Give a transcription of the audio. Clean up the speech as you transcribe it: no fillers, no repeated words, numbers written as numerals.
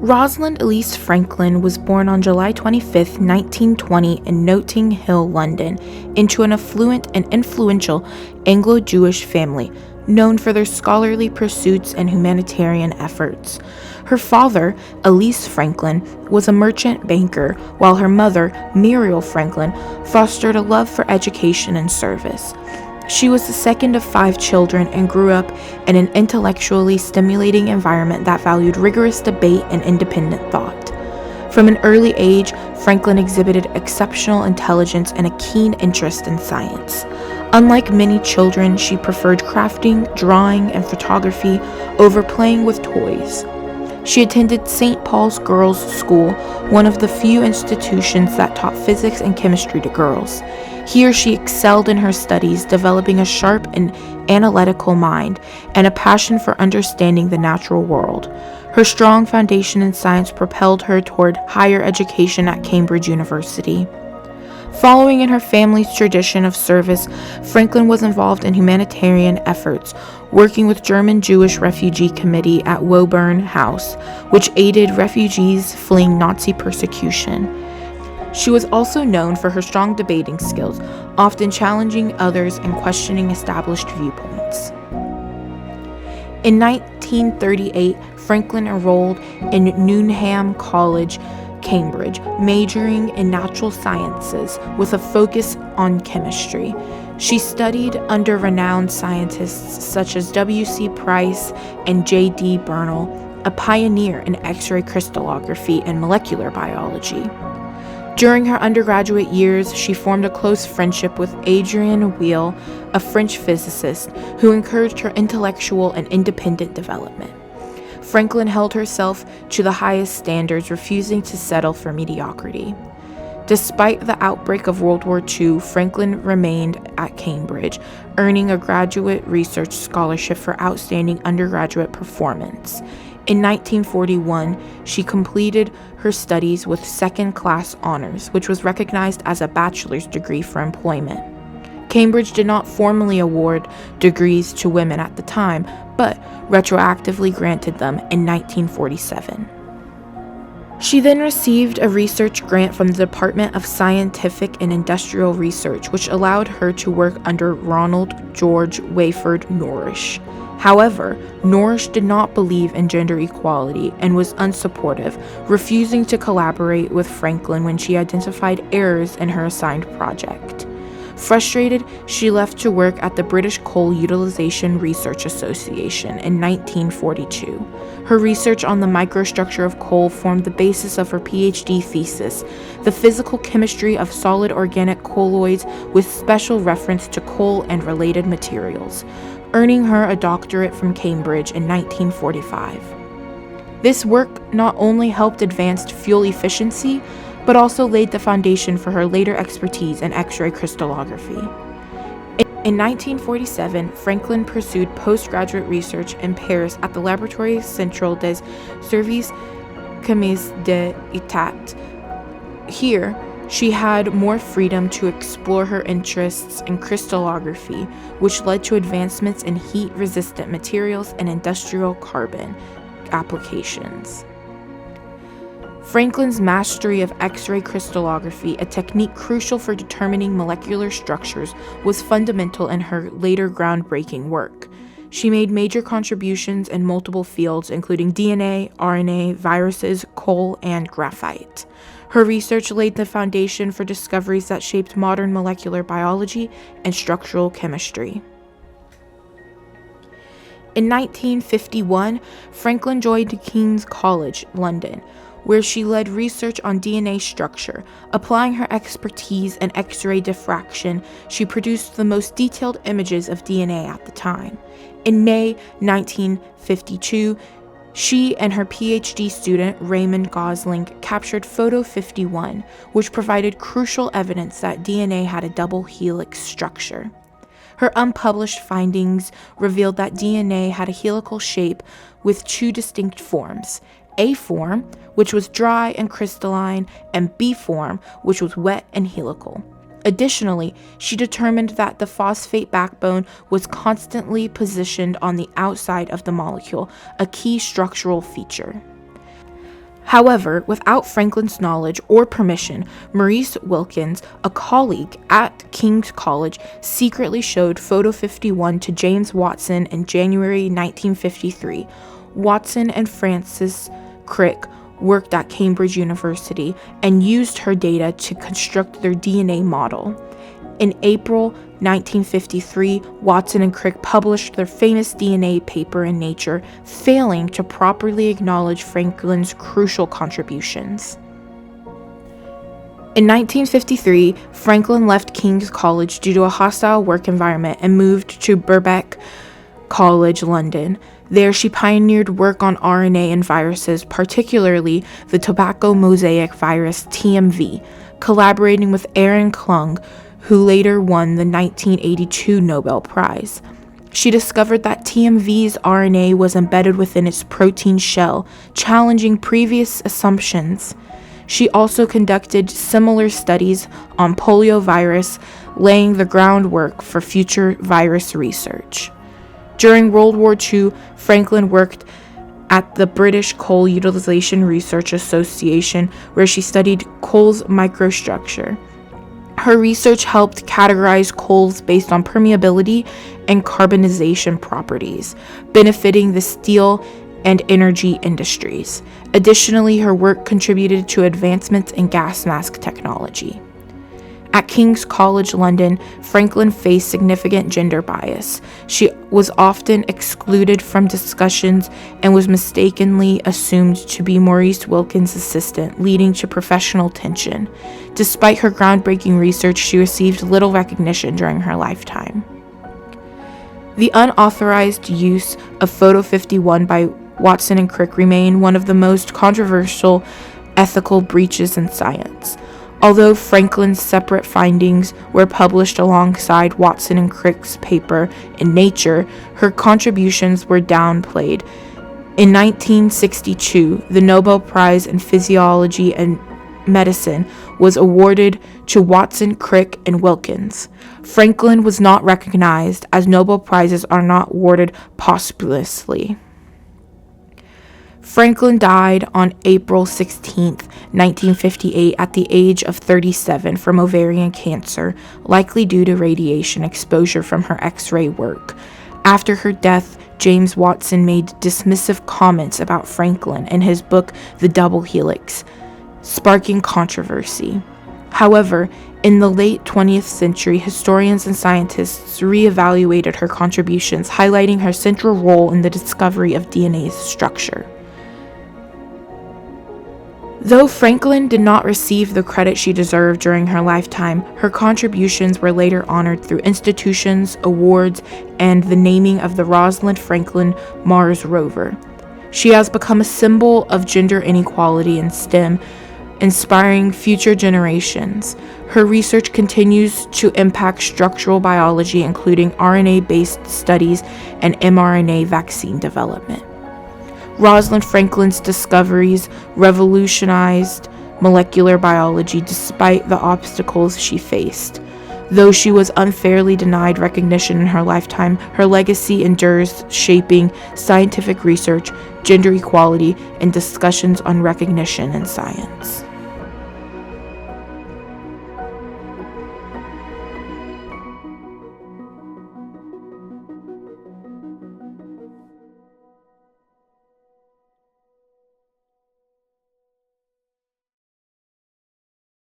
Rosalind Elise Franklin was born on July 25, 1920 in Notting Hill, London, into an affluent and influential Anglo-Jewish family known for their scholarly pursuits and humanitarian efforts. Her father, Elise Franklin, was a merchant banker, while her mother, Muriel Franklin, fostered a love for education and service. She was the second of 5 children and grew up in an intellectually stimulating environment that valued rigorous debate and independent thought. From an early age, Franklin exhibited exceptional intelligence and a keen interest in science. Unlike many children, she preferred crafting, drawing, and photography over playing with toys. She attended St. Paul's Girls' School, one of the few institutions that taught physics and chemistry to girls. Here she excelled in her studies, developing a sharp and analytical mind and a passion for understanding the natural world. Her strong foundation in science propelled her toward higher education at Cambridge University. Following in her family's tradition of service, Franklin was involved in humanitarian efforts, working with German Jewish Refugee Committee at Woburn House, which aided refugees fleeing Nazi persecution. She was also known for her strong debating skills, often challenging others and questioning established viewpoints. In 1938, Franklin enrolled in Newnham College, Cambridge, majoring in natural sciences with a focus on chemistry. She studied under renowned scientists such as W.C. Price and J.D. Bernal, a pioneer in X-ray crystallography and molecular biology. During her undergraduate years, she formed a close friendship with Adrien Weil, a French physicist, who encouraged her intellectual and independent development. Franklin held herself to the highest standards, refusing to settle for mediocrity. Despite the outbreak of World War II, Franklin remained at Cambridge, earning a graduate research scholarship for outstanding undergraduate performance. In 1941, she completed her studies with second-class honors, which was recognized as a bachelor's degree for employment. Cambridge did not formally award degrees to women at the time, but retroactively granted them in 1947. She then received a research grant from the Department of Scientific and Industrial Research, which allowed her to work under Ronald George Wayford Norrish. However, Norrish did not believe in gender equality and was unsupportive, refusing to collaborate with Franklin when she identified errors in her assigned project. Frustrated, she left to work at the British Coal Utilization Research Association in 1942. Her research on the microstructure of coal formed the basis of her PhD thesis, The Physical Chemistry of Solid Organic Colloids with Special Reference to Coal and Related Materials, earning her a doctorate from Cambridge in 1945. This work not only helped advance fuel efficiency, but also laid the foundation for her later expertise in X-ray crystallography. In 1947, Franklin pursued postgraduate research in Paris at the Laboratoire Centrale des Services Chimiques d'État. Here, she had more freedom to explore her interests in crystallography, which led to advancements in heat-resistant materials and industrial carbon applications. Franklin's mastery of X-ray crystallography, a technique crucial for determining molecular structures, was fundamental in her later groundbreaking work. She made major contributions in multiple fields, including DNA, RNA, viruses, coal, and graphite. Her research laid the foundation for discoveries that shaped modern molecular biology and structural chemistry. In 1951, Franklin joined King's College, London, where she led research on DNA structure. Applying her expertise in X-ray diffraction, she produced the most detailed images of DNA at the time. In May 1952, she and her PhD student, Raymond Gosling, captured Photo 51, which provided crucial evidence that DNA had a double helix structure. Her unpublished findings revealed that DNA had a helical shape with 2 distinct forms: A form, which was dry and crystalline, and B form, which was wet and helical. Additionally, she determined that the phosphate backbone was constantly positioned on the outside of the molecule, a key structural feature. However, without Franklin's knowledge or permission, Maurice Wilkins, a colleague at King's College, secretly showed Photo 51 to James Watson in January 1953. Watson and Francis Crick worked at Cambridge University and used her data to construct their DNA model. In April 1953, Watson and Crick published their famous DNA paper in Nature, failing to properly acknowledge Franklin's crucial contributions. In 1953, Franklin left King's College due to a hostile work environment and moved to Birkbeck College, London. There, she pioneered work on RNA and viruses, particularly the tobacco mosaic virus TMV, collaborating with Aaron Klung, who later won the 1982 Nobel Prize. She discovered that TMV's RNA was embedded within its protein shell, challenging previous assumptions. She also conducted similar studies on poliovirus, laying the groundwork for future virus research. During World War II, Franklin worked at the British Coal Utilization Research Association, where she studied coal's microstructure. Her research helped categorize coals based on permeability and carbonization properties, benefiting the steel and energy industries. Additionally, her work contributed to advancements in gas mask technology. At King's College London, Franklin faced significant gender bias. She was often excluded from discussions and was mistakenly assumed to be Maurice Wilkins' assistant, leading to professional tension. Despite her groundbreaking research, she received little recognition during her lifetime. The unauthorized use of Photo 51 by Watson and Crick remained one of the most controversial ethical breaches in science. Although Franklin's separate findings were published alongside Watson and Crick's paper in Nature, her contributions were downplayed. In 1962, the Nobel Prize in Physiology and Medicine was awarded to Watson, Crick, and Wilkins. Franklin was not recognized, as Nobel Prizes are not awarded posthumously. Franklin died on April 16, 1958, at the age of 37 from ovarian cancer, likely due to radiation exposure from her X-ray work. After her death, James Watson made dismissive comments about Franklin in his book The Double Helix, sparking controversy. However, in the late 20th century, historians and scientists re-evaluated her contributions, highlighting her central role in the discovery of DNA's structure. Though Franklin did not receive the credit she deserved during her lifetime, her contributions were later honored through institutions, awards, and the naming of the Rosalind Franklin Mars rover. She has become a symbol of gender inequality in STEM, inspiring future generations. Her research continues to impact structural biology, including RNA-based studies and mRNA vaccine development. Rosalind Franklin's discoveries revolutionized molecular biology despite the obstacles she faced. Though she was unfairly denied recognition in her lifetime, her legacy endures, shaping scientific research, gender equality, and discussions on recognition in science.